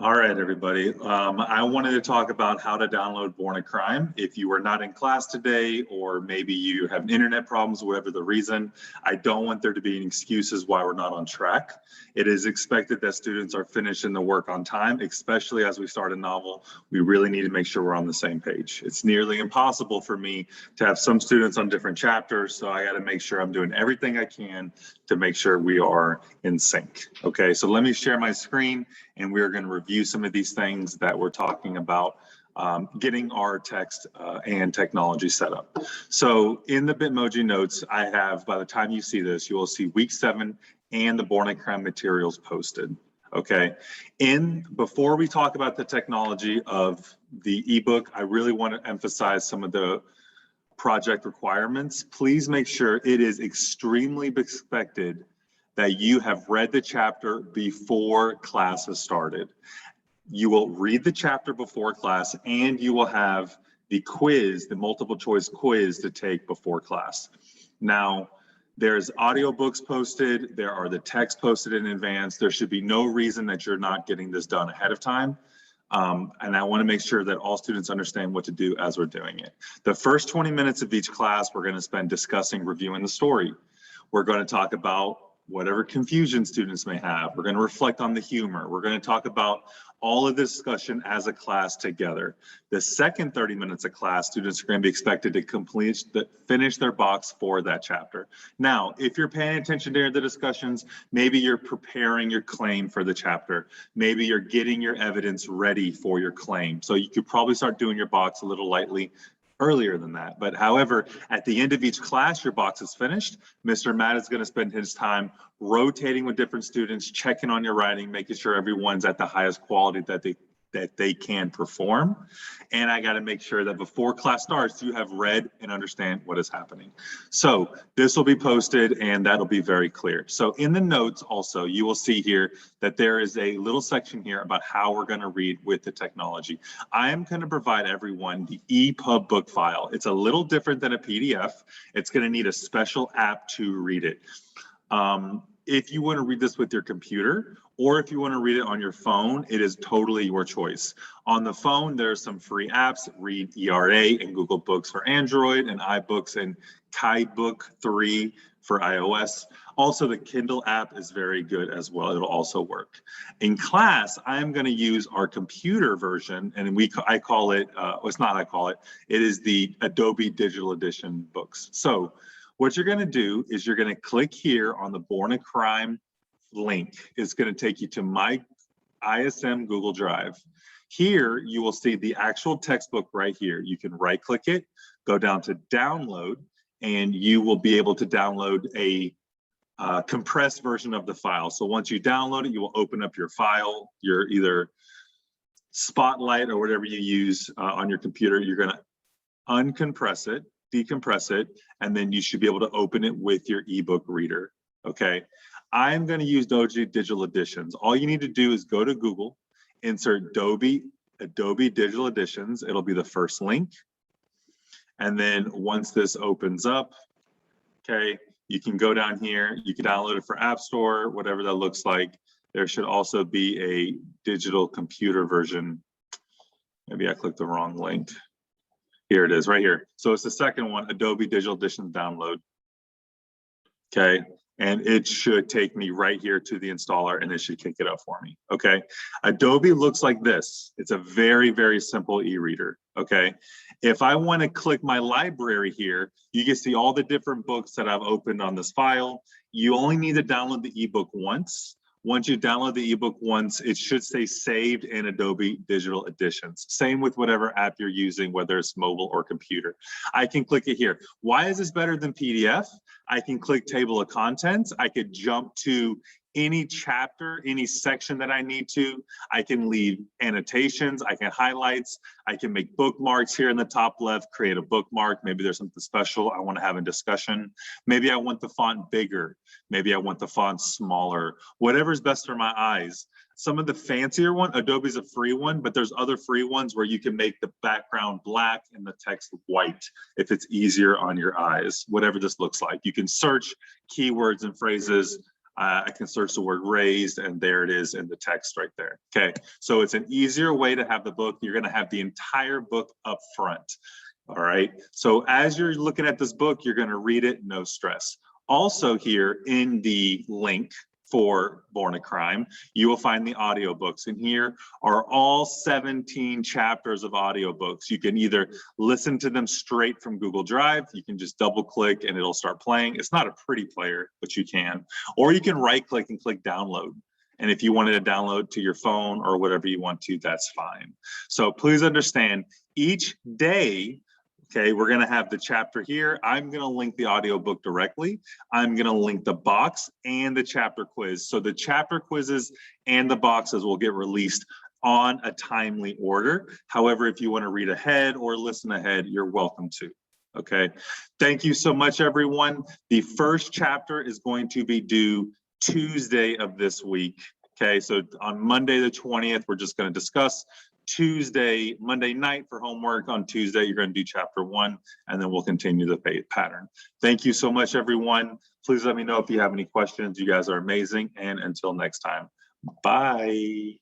All right, everybody. I wanted to talk about how to download Born a Crime. If you were not in class today, or maybe you have internet problems, whatever the reason, I don't want there to be any excuses why we're not on track. It is expected that students are finishing the work on time, especially as we start a novel. We really need to make sure we're on the same page. It's nearly impossible for me to have some students on different chapters, so I got to make sure I'm doing everything I can to make sure we are in sync. Okay, so let me share my screen and we're going to review some of these things that we're talking about getting our text and technology set up. So in the Bitmoji notes, I have, by the time you see this, you will see week 7 and the Born a Crime materials posted. Okay, before we talk about the technology of the ebook, I really want to emphasize some of the project requirements. Please make sure it is extremely expected that you have read the chapter before class has started. You will read the chapter before class and you will have the quiz, the multiple choice quiz to take before class. Now, there's audiobooks posted, there are the texts posted in advance. There should be no reason that you're not getting this done ahead of time. And I want to make sure that all students understand what to do as we're doing it. The first 20 minutes of each class, we're going to spend discussing, reviewing the story. We're going to talk about whatever confusion students may have. We're going to reflect on the humor. We're going to talk about all of the discussion as a class together. The second 30 minutes of class, students are going to be expected to finish their box for that chapter. Now, if you're paying attention during the discussions, maybe you're preparing your claim for the chapter. Maybe you're getting your evidence ready for your claim. So you could probably start doing your box a little lightly earlier than that. But however, at the end of each class, your box is finished. Mr. Matt is going to spend his time rotating with different students, checking on your writing, making sure everyone's at the highest quality that they can perform. And I got to make sure that before class starts, you have read and understand what is happening. So this will be posted and that'll be very clear. So in the notes also, you will see here that there is a little section here about how we're going to read with the technology. I am going to provide everyone the EPUB book file. It's a little different than a PDF. It's going to need a special app to read it. If you want to read this with your computer, or if you want to read it on your phone, it is totally your choice. On the phone, there are some free apps, Read ERA and Google Books for Android, and iBooks and KaiBook 3 for iOS. Also, the Kindle app is very good as well. It'll also work. In class, I'm going to use our computer version, and it is the Adobe Digital Edition books. So what you're going to do is you're going to click here on the Born a Crime link. It's going to take you to my ISM Google Drive. Here, you will see the actual textbook right here. You can right click it, go down to download, and you will be able to download a compressed version of the file. So once you download it, you will open up your file, your either Spotlight or whatever you use on your computer. You're going to uncompress it, decompress it, and then you should be able to open it with your ebook reader. Okay, I'm going to use Adobe Digital Editions. All you need to do is go to Google, insert Adobe Digital Editions. It'll be the first link. And then once this opens up, okay, you can go down here. You can download it for App Store, whatever that looks like. There should also be a digital computer version. Maybe I clicked the wrong link. Here it is, right here. So it's the second one, Adobe Digital Edition download. Okay, and it should take me right here to the installer and it should kick it up for me. Okay, Adobe looks like this. It's a very, very simple e-reader. Okay, if I want to click my library here, you can see all the different books that I've opened on this file. You only need to download the ebook once. Once you download the ebook once, it should stay saved in Adobe Digital Editions. Same with whatever app you're using, whether it's mobile or computer. I can click it here. Why is this better than PDF? I can click table of contents. I could jump to any chapter, any section that I need to. I can leave annotations, I can highlights, I can make bookmarks here in the top left, create a bookmark. Maybe there's something special I want to have in discussion. Maybe I want the font bigger. Maybe I want the font smaller. Whatever's best for my eyes. Some of the fancier one, Adobe's a free one, but there's other free ones where you can make the background black and the text white if it's easier on your eyes, whatever this looks like. You can search keywords and phrases. I can search the word raised, and there it is in the text right there. Okay, so it's an easier way to have the book. You're going to have the entire book up front. All right, so as you're looking at this book, you're going to read it, no stress. Also here in the link for Born a Crime, you will find the audiobooks, and here are all 17 chapters of audiobooks. You can either listen to them straight from Google Drive, you can just double click and it'll start playing. It's not a pretty player, but you can. Or you can right click and click download. And if you wanted to download to your phone or whatever you want to, that's fine. So please understand, each day, okay, we're going to have the chapter here. I'm going to link the audiobook directly. I'm going to link the box and the chapter quiz. So the chapter quizzes and the boxes will get released on a timely order. However, if you want to read ahead or listen ahead, you're welcome to. Okay, thank you so much, everyone. The first chapter is going to be due Tuesday of this week. Okay, so on Monday the 20th, we're just going to discuss. Monday night for homework. On Tuesday, you're going to do chapter 1, and then we'll continue the pattern. Thank you so much, everyone. Please let me know if you have any questions. You guys are amazing. And until next time, bye.